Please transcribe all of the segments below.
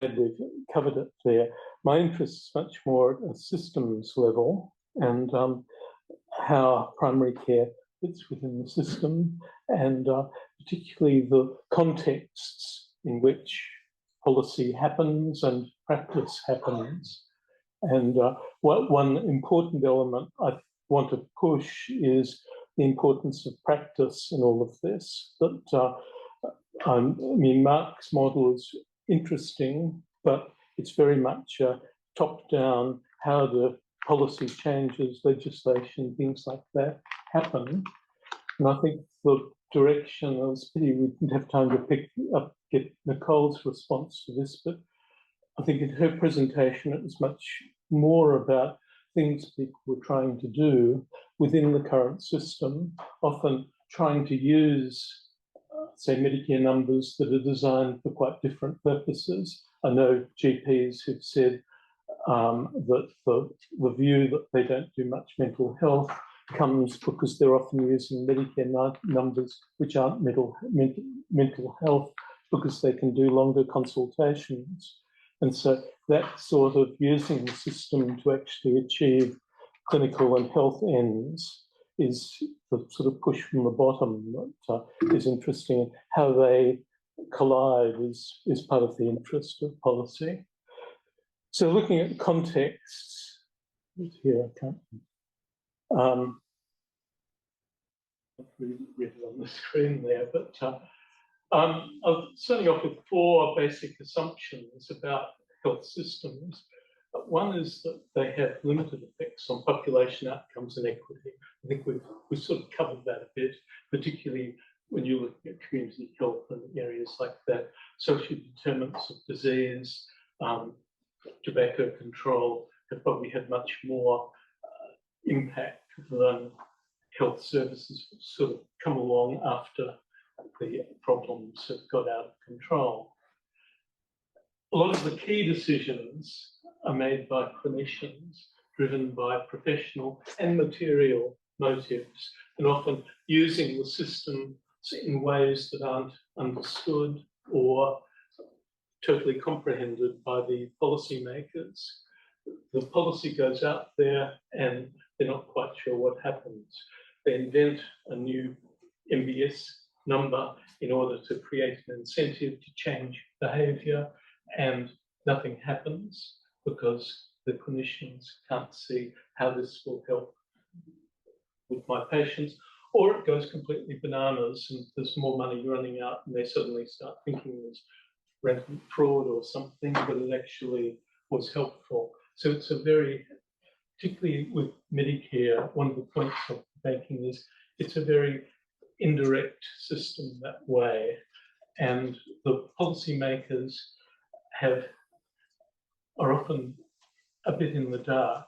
we've covered it there. My interest is much more at a systems level and how primary care fits within the system, and particularly the contexts in which policy happens and practice happens. And one important element I want to push is the importance of practice in all of this. That I mean, Mark's model is interesting, but it's very much top-down, how the policy changes, legislation, things like that happen. And I think the direction, I was pity we didn't have time to get Nicole's response to this, but I think in her presentation it was much more about things people were trying to do within the current system, often trying to use, say, Medicare numbers that are designed for quite different purposes. I know GPs who've said that the view that they don't do much mental health comes because they're often using Medicare numbers which aren't mental health, because they can do longer consultations. And so that sort of using the system to actually achieve clinical and health ends is the sort of push from the bottom that is interesting. How they collide is part of the interest of policy. So looking at contexts, here I can't read it on the screen there, but I'm starting off with 4 basic assumptions about health systems. One is that they have limited effects on population outcomes and equity. I think we've sort of covered that a bit, particularly when you're looking at community health and areas like that. Social determinants of disease, tobacco control have probably had much more impact than health services sort of come along after the problems have got out of control. A lot of the key decisions are made by clinicians, driven by professional and material motives, and often using the system in ways that aren't understood or totally comprehended by the policymakers. The policy goes out there and they're not quite sure what happens. They invent a new MBS number in order to create an incentive to change behaviour, and nothing happens because the clinicians can't see how this will help with my patients, or it goes completely bananas and there's more money running out and they suddenly start thinking there's rampant fraud or something, but it actually was helpful. So it's a very, particularly with Medicare, one of the points of banking is it's a very indirect system that way, and the policymakers are often a bit in the dark.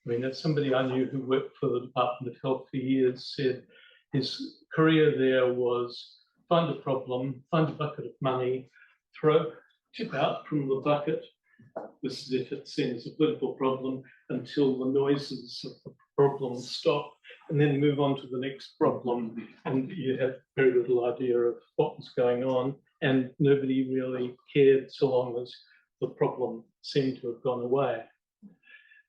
I mean, as somebody I knew who worked for the Department of Health for years said his career there was find a problem, find a bucket of money, tip out from the bucket, this is if it's seen as a political problem, until the noises of the problem stop, and then move on to the next problem. And you have very little idea of what was going on, and nobody really cared so long as the problem seemed to have gone away.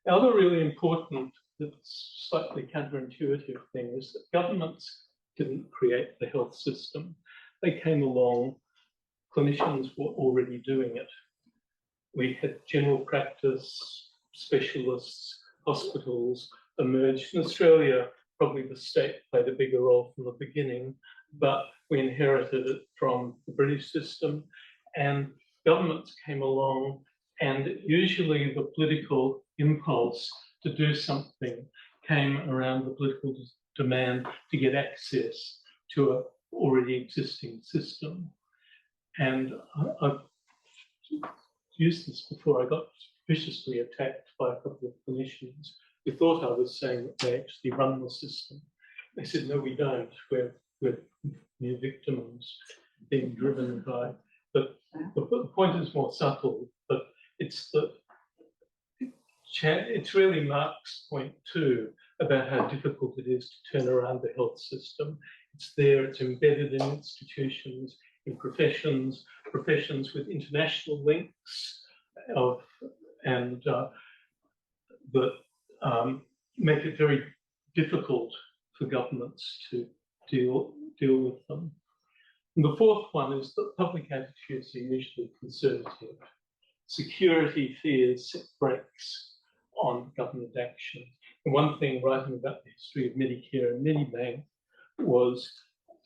The other really important, that's slightly counterintuitive thing is that governments didn't create the health system. They came along, clinicians were already doing it. We had general practice, specialists, hospitals emerged. In Australia, probably the state played a bigger role from the beginning, but we inherited it from the British system, and governments came along, and usually the political impulse to do something came around the political demand to get access to an already existing system. And I've used this before. I got viciously attacked by a couple of clinicians who thought I was saying that they actually run the system. They said, no, we don't. We're mere victims being driven by. But the point is more subtle, but it's really Mark's point too about how difficult it is to turn around the health system. It's there, it's embedded in institutions, in professions with international links, and that make it very difficult for governments to deal with them. And the fourth one is that public attitudes are usually conservative. Security fears set brakes on government action. And one thing writing about the history of Medicare and Medibank was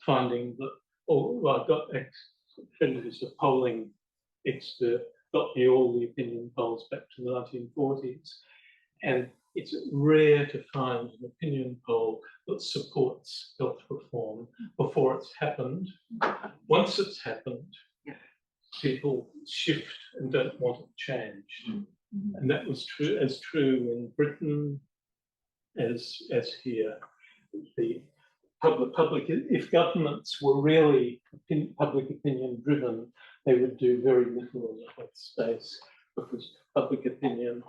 finding that, I got a friend who's a polling expert, got me all the opinion polls back to the 1940s. And it's rare to find an opinion poll that supports health reform before it's happened. Once it's happened, people shift and don't want it changed. And that was true in Britain as here. The public, if governments were really public opinion driven, they would do very little in the health space, because public opinion,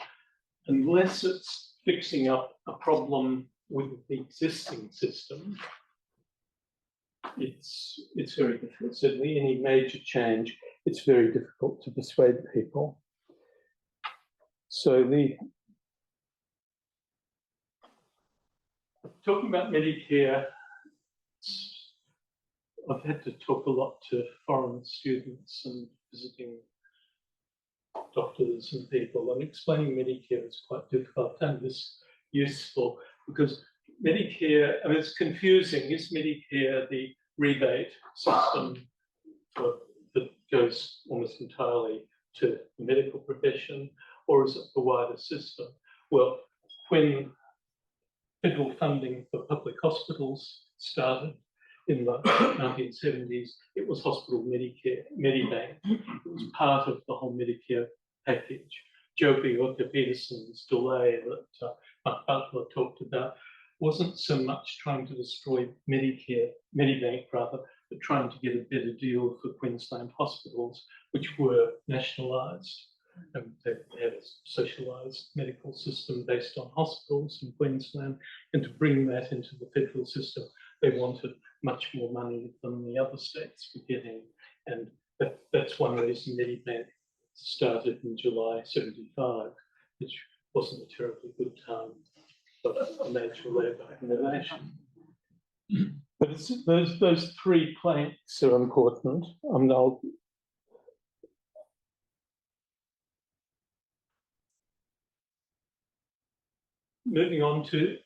unless it's fixing up a problem with the existing system, it's very difficult. Certainly any major change, it's very difficult to persuade people. So talking about Medicare, I've had to talk a lot to foreign students and visiting doctors and people, and explaining Medicare is quite difficult. I found this useful because Medicare, I mean, it's confusing. Is Medicare the rebate system that goes almost entirely to the medical profession, or is it the wider system? Well, when federal funding for public hospitals started in the 1970s, it was hospital Medibank. It was part of the whole Medicare package. Joe Peterson's delay that Mark Butler talked about wasn't so much trying to destroy Medibank rather, but trying to get a better deal for Queensland hospitals, which were nationalised. And they had a socialised medical system based on hospitals in Queensland, and to bring that into the federal system, they wanted much more money than the other states were getting. And that's one reason Medibank started in July 75, which wasn't a terribly good time for a major labour innovation. But it's, those three planks are important. Moving on to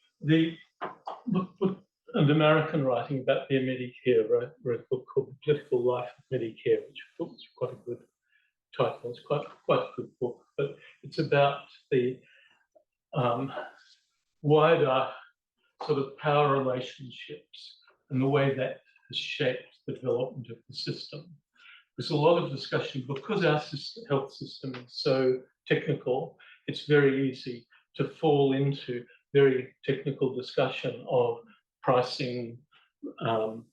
an American writing about their Medicare, wrote a book called The Political Life of Medicare, which I thought was quite a good title. It's quite a good book, but it's about the wider sort of power relationships and the way that has shaped the development of the system. There's a lot of discussion, because our health system is so technical, it's very easy to fall into very technical discussion of pricing, and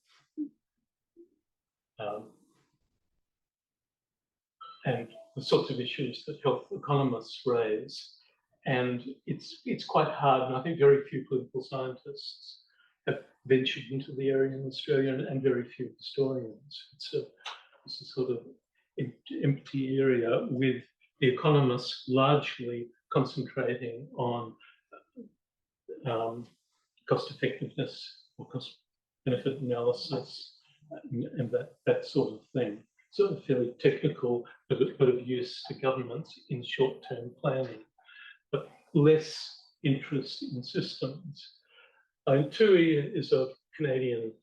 the sorts of issues that health economists raise. And it's quite hard, and I think very few political scientists have ventured into the area in Australia, and very few historians. It's a sort of empty area, with the economists largely concentrating on cost effectiveness or cost benefit analysis and that sort of thing. Sort of fairly technical, but of use to governments in short-term planning, but less interest in systems. Tui is a Canadian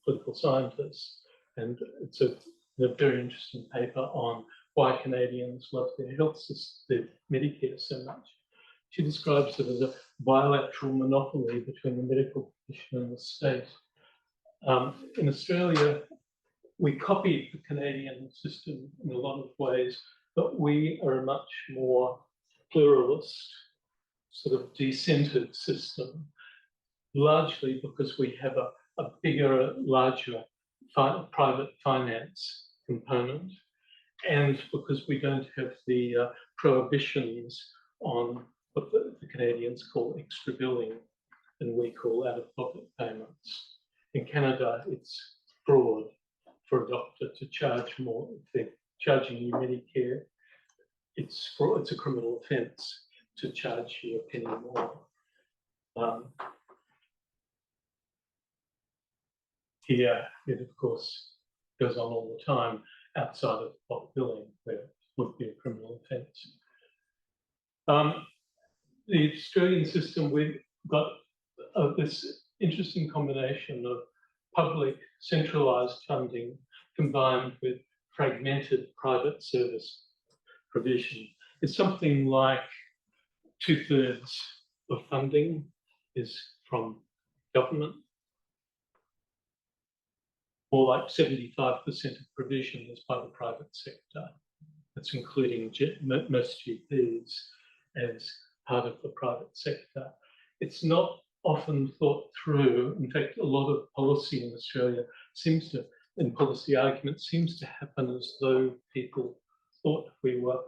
political scientist, and it's a very interesting paper on why Canadians love their health system, their Medicare, so much. She describes it as a bilateral monopoly between the medical profession and the state. In Australia, we copied the Canadian system in a lot of ways, but we are a much more pluralist, sort of decentered system, largely because we have a bigger, larger private finance component, and because we don't have the prohibitions on what the Canadians call extra billing and we call out-of-pocket payments. In Canada, it's fraud for a doctor to charge more. If they're charging you Medicare, it's a criminal offence to charge you a penny more. Here, it of course goes on all the time outside of bulk billing, where it would be a criminal offence. The Australian system, we've got this interesting combination of public centralised funding combined with fragmented private service provision. It's something like 2/3 of funding is from government, or like 75% of provision is by the private sector. That's including most GPs as part of the private sector. It's not often thought through. In fact, a lot of policy in Australia seems to, in policy argument, seems to happen as though people thought we were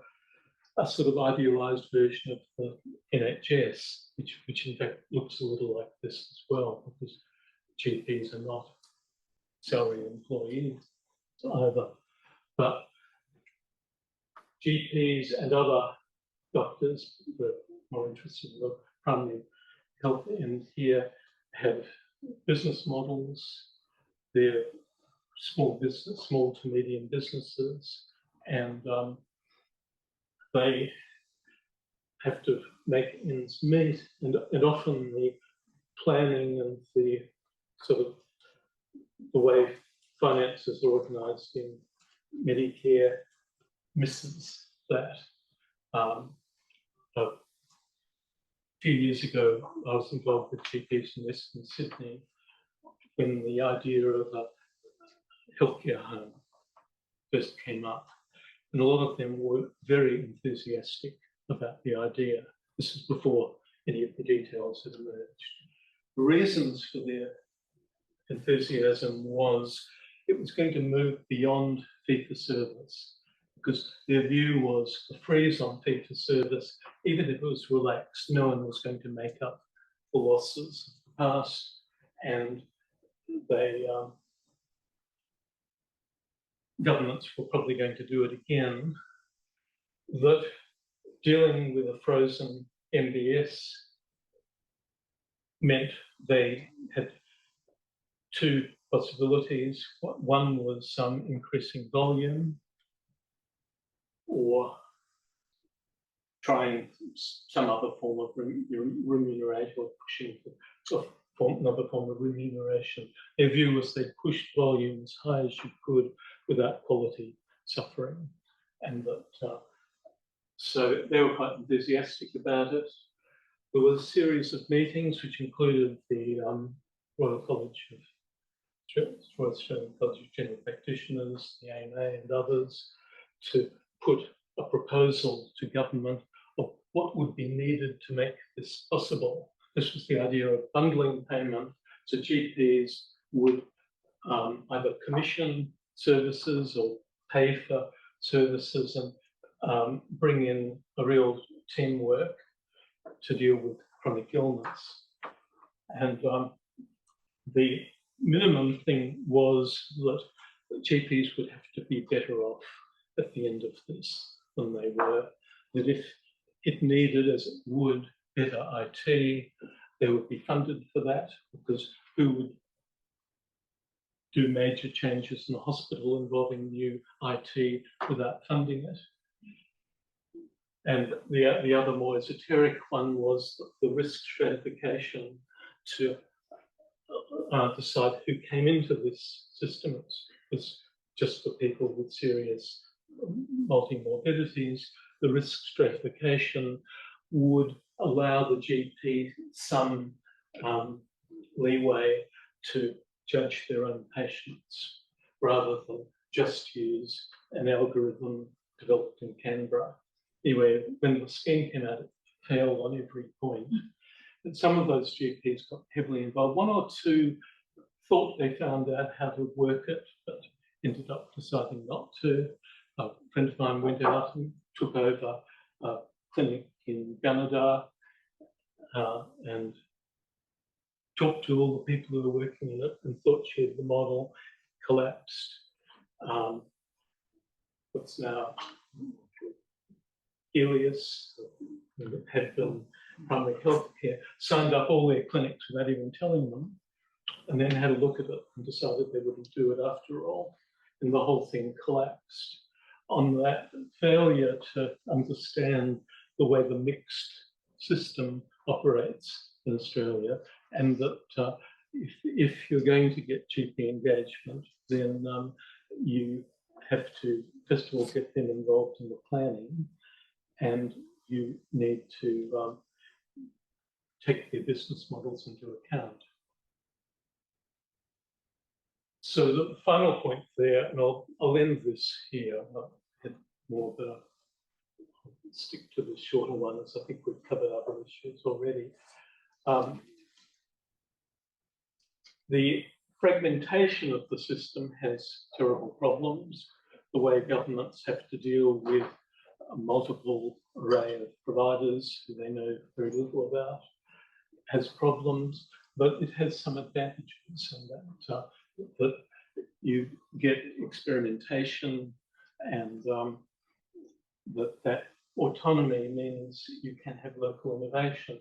a sort of idealised version of the NHS, which in fact looks a little like this as well, because GPs are not salary employees either. But GPs and other doctors who are more interested in the primary health end here have business models. They're small to medium businesses, and they have to make ends meet, and often the planning and the sort of the way finance is organised in Medicare misses that. A few years ago, I was involved with GPs in Western Sydney when the idea of a healthcare home first came up. And a lot of them were very enthusiastic about the idea. This is before any of the details had emerged. The reasons for their enthusiasm was it was going to move beyond fee-for-service, because their view was the freeze on fee-for-service, even if it was relaxed, no one was going to make up the losses of the past, and they governments were probably going to do it again. That dealing with a frozen MBS meant they had two possibilities. One was some increasing volume, or trying some other form of remuneration, or pushing for another form of remuneration. Their view was they pushed volume as high as you could without quality suffering, and that so they were quite enthusiastic about it. There was a series of meetings which included the Royal Australian College of General Practitioners, the AMA and others, to put a proposal to government of what would be needed to make this possible. This was the idea of bundling payment, so GPs would either commission services or pay for services, and bring in a real teamwork to deal with chronic illness. And the minimum thing was that GPs would have to be better off at the end of this than they were. That if it needed, as it would, better IT, they would be funded for that, because who would do major changes in the hospital involving new IT without funding it? And the other more esoteric one was the risk stratification to decide who came into this system. It's just for people with serious multi-morbidities. The risk stratification would allow the GP some leeway to judge their own patients, rather than just use an algorithm developed in Canberra. Anyway, when the scheme came out, it failed on every point. And some of those GPs got heavily involved. One or two thought they found out how to work it, but ended up deciding not to. A friend of mine went out and took over a clinic in Gunnedah and talked to all the people who were working in it and thought she had the model, collapsed. What's now Helios, that had been primary health care, signed up all their clinics without even telling them, and then had a look at it and decided they wouldn't do it after all. And the whole thing collapsed on that failure to understand the way the mixed system operates in Australia, and that if you're going to get GP engagement, then you have to, first of all, get them involved in the planning, and you need to take their business models into account. So the final point there, and I'll end this here, I'll have more, but I'll stick to the shorter ones. I think we've covered other issues already. The fragmentation of the system has terrible problems. The way governments have to deal with a multiple array of providers who they know very little about has problems, but it has some advantages, and that you get experimentation, and that autonomy means you can have local innovation,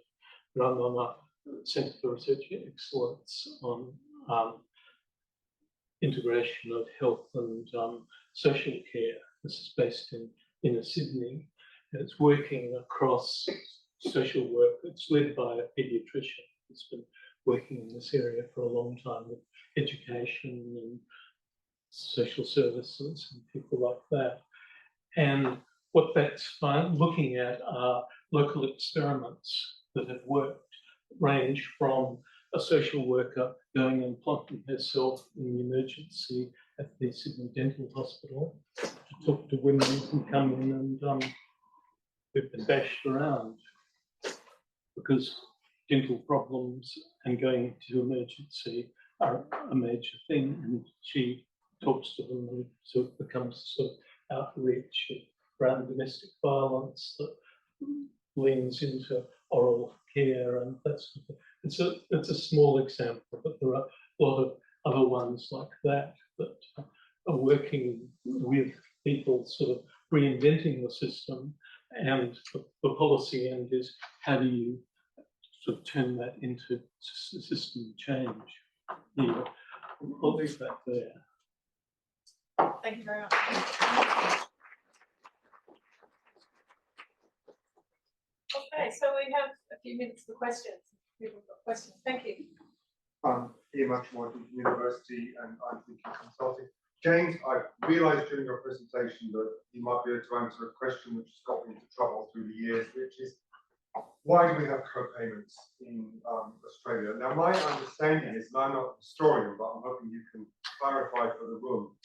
run on a Centre for Research Excellence on integration of health and social care. This is based in inner Sydney, and it's working across social work. It's led by a paediatrician who's been working in this area for a long time with education and social services and people like that. And what that's looking at are local experiments that have worked, range from a social worker going and plonking herself in the emergency at the Sydney Dental Hospital to talk to women who come in and who've been bashed around because dental problems and going to emergency are a major thing, and she talks to them, and so it becomes sort of outreach around domestic violence that leans into oral care and that sort of thing. It's a small example, but there are a lot of other ones like that that are working with people sort of reinventing the system, and the policy end is how do you sort of turn that into system change. Yeah, I'll leave that there. Thank you very much. Okay, so we have a few minutes for questions. People have got questions. Thank you. Here much more from university, and I'm thinking consulting. James, I realised during your presentation that you might be able to answer a question which has got me into trouble through the years, which is why do we have co-payments in Australia? Now, my understanding is, and I'm not a historian, but I'm hoping you can clarify for the room,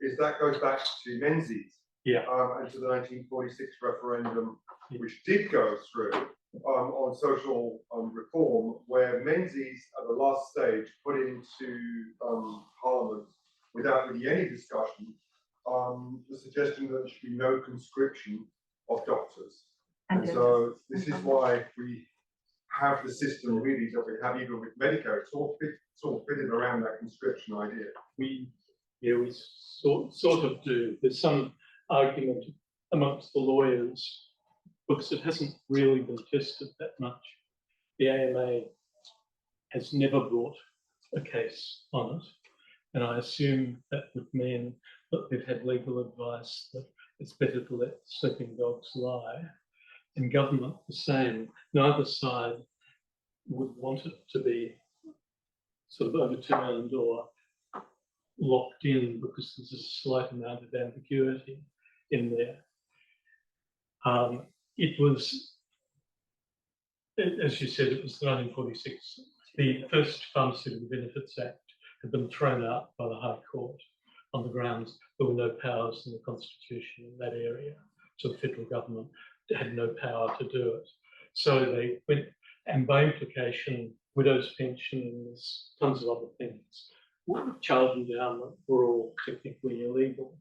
is that goes back to Menzies, and to the 1946 referendum, which did go through on social reform, where Menzies at the last stage put into Parliament, without really any discussion, the suggestion that there should be no conscription of doctors. And so this is why we have the system really that we have even with Medicare. It's all fitted around that conscription idea. We sort of do. There's some argument amongst the lawyers because it hasn't really been tested that much. The AMA has never brought a case on it, and I assume that would mean that they've had legal advice that it's better to let sleeping dogs lie. And government the same. Neither side would want it to be sort of overturned or locked in because there's a slight amount of ambiguity in there. It was, as you said, it was 1946. The first Pharmaceutical Benefits Act had been thrown out by the High Court on the grounds there were no powers in the Constitution in that area. So the federal government had no power to do it. So they went, and by implication, widows' pensions, tons of other things, child endowment were all technically illegal.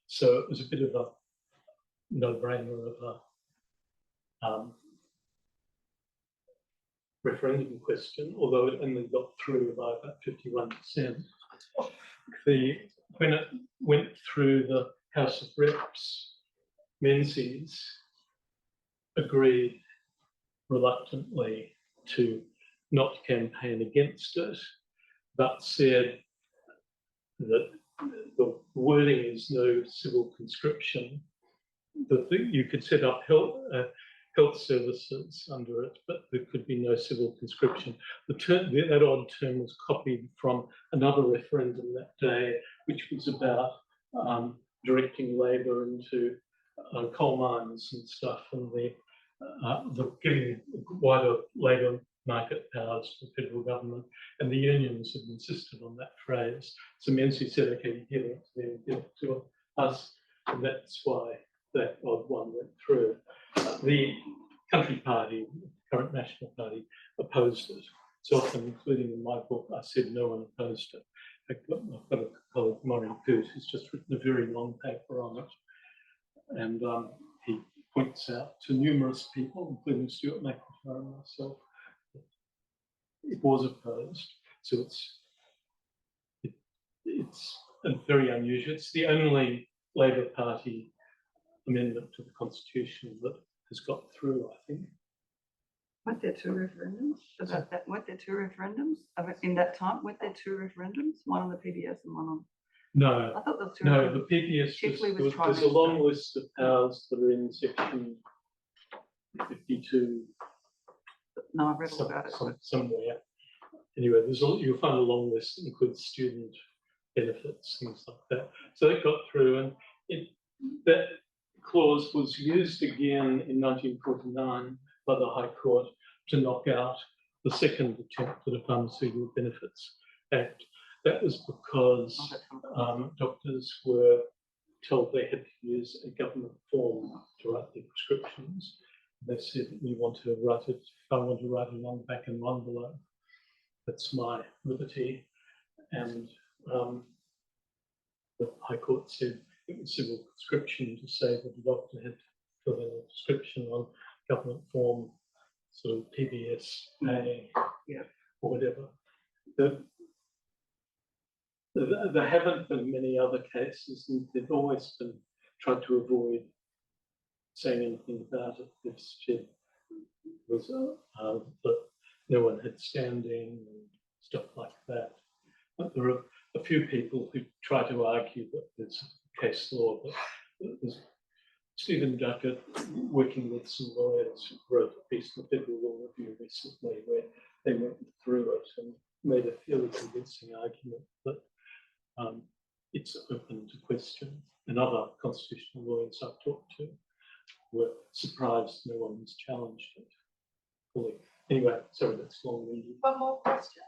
So it was a bit of a no-brainer of a referendum question, although it only got through by about 51%. When it went through the House of Reps, Menzies agreed reluctantly to not campaign against it, but said that the wording is no civil conscription, that you could set up health services under it, but there could be no civil conscription. That odd term was copied from another referendum that day, which was about directing labour into coal mines and stuff, and the giving wider labour market powers to the federal government, and the unions have insisted on that phrase. So Menzies said, okay, you give it to them, give it to us, and that's why that odd one went through. The Country Party, the current National Party, opposed it. So often, including in my book, I said no one opposed it. I've got a colleague, Maureen Coote, who's just written a very long paper on it, and he points out to numerous people, including Stuart McIntyre and myself, that it was opposed. So it's very unusual. It's the only Labor Party amendment to the Constitution that has got through, I think. Weren't there two referendums about that? Weren't there two referendums in that time? Weren't there two referendums? One on the PBS and one on. No, I thought there was two. no, the PBS, there's a long list of powers that are in section 52. No, I've read all about it. Somewhere. Anyway, you'll find a long list that includes student benefits, things like that. So it got through, and that clause was used again in 1949 by the High Court to knock out the second attempt at a Pharmaceutical Benefits Act. That was because doctors were told they had to use a government form to write their prescriptions. They said, we want to write it, if I want to write it on back and one below, that's my liberty. And the High Court said it was civil conscription to say that the doctor had to fill in a prescription on government form, sort of PBS A, or whatever. There haven't been many other cases, and they've always been tried to avoid saying anything about it. They've said was that no one had standing and stuff like that. But there are a few people who try to argue that there's case law, but there's Stephen Duckett, working with some lawyers, wrote a piece in the Federal Law Review recently where they went through it and made a fairly convincing argument that it's open to question. And other constitutional lawyers I've talked to were surprised no one has challenged it fully. Anyway, sorry, that's long-winded. One more question.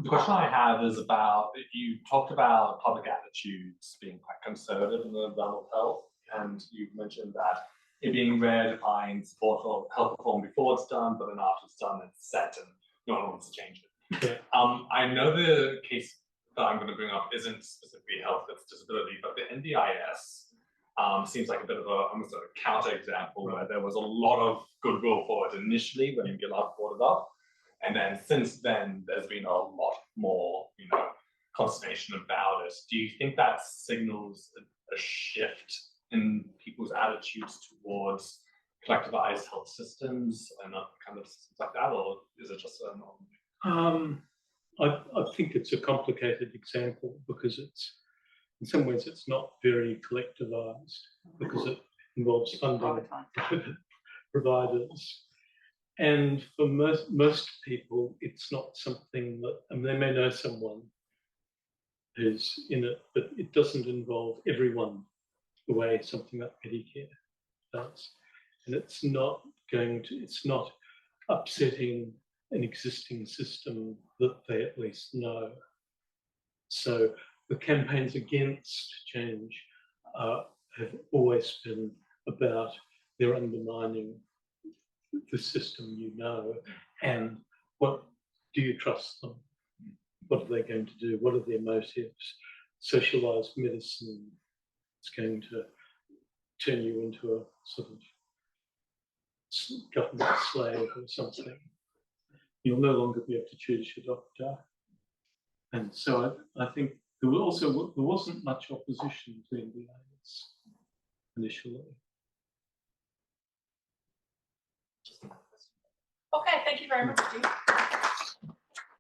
The question I have is about, you talked about public attitudes being quite conservative in the realm of health, and you mentioned that it being rare to find support for health reform before it's done, but then after it's done, it's set and no one wants to change it. Yeah. I know the case that I'm going to bring up isn't specifically health, it's disability, but the NDIS seems like a bit of almost a counter example where there was a lot of goodwill for it initially when Gillard brought it up. And then since then, there's been a lot more, consternation about it. Do you think that signals a shift in people's attitudes towards collectivized health systems and kind of systems like that, or is it just a normal? I think it's a complicated example because in some ways it's not very collectivized because it involves funding providers. And for most people, it's not something that, they may know someone who's in it, but it doesn't involve everyone the way something like Medicare does. And it's not upsetting an existing system that they at least know. So the campaigns against change have always been about their undermining the system and what do you trust them? What are they going to do? What are their motives? Socialized medicine is going to turn you into a sort of government slave or something. You'll no longer be able to choose your doctor. And so I think there wasn't much opposition to NDIS initially. Okay, thank you very much, Jim.